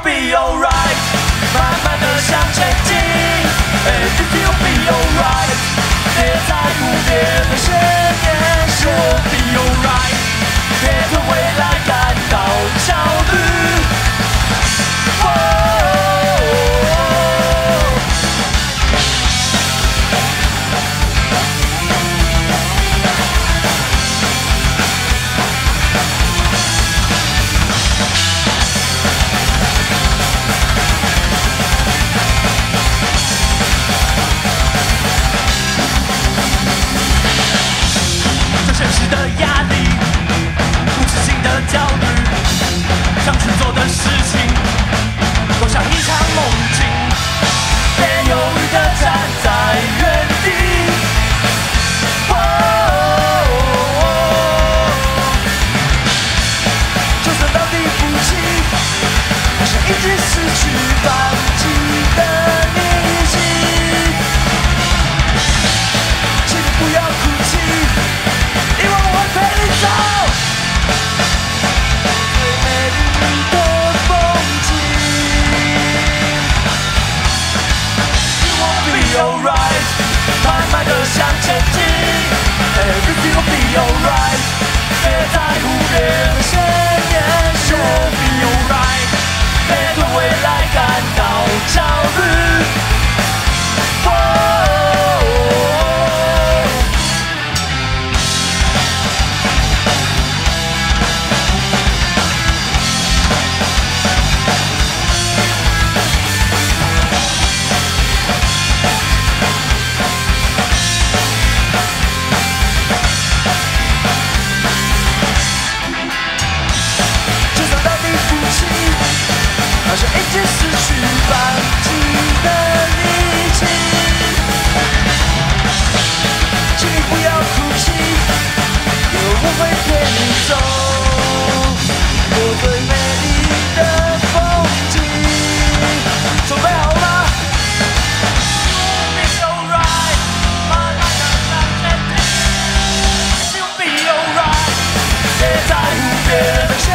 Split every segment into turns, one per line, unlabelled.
will be alright， 慢慢地向前进 ，Everything will be alright， 别在乎别人闲言闲语 ，Be alright， 别对未来感到焦虑。现实的压力，无止境的焦虑，想去做的事情，都像一场梦境，别犹豫地站在原地。就算到底不起，好像已经失去放弃的力气，请你不要哭泣。因为我会陪你走最美丽的风景。You will be alright， 慢慢地向前进 ，Everything will be alright， 别在乎别人的闲言闲语 ，Be alright， 别对未来感到焦虑。好像已经失去放弃的力气，请你不要哭泣，因为我会陪你走过最美丽的风景。准备好了吗 ？You'll be alright， 慢慢地向前进。You'll be alright， 别在乎别人的闲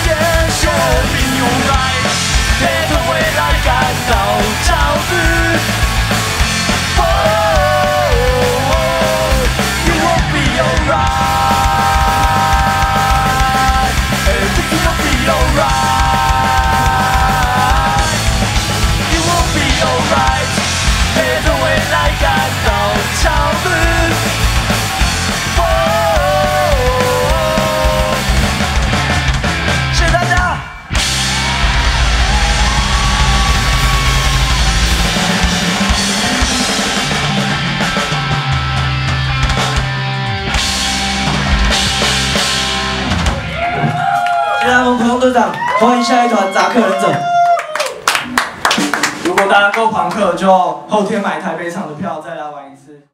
言闲语 ，Be alright。别对未来感到焦虑。You will be alright， Everything will be alright， You will be alright， 别对未来感到焦虑。谢谢大家。
谢谢他们普通队长，欢迎下一团杂客忍者。如果大家够朋克，就后天买台北场的票再来玩一次。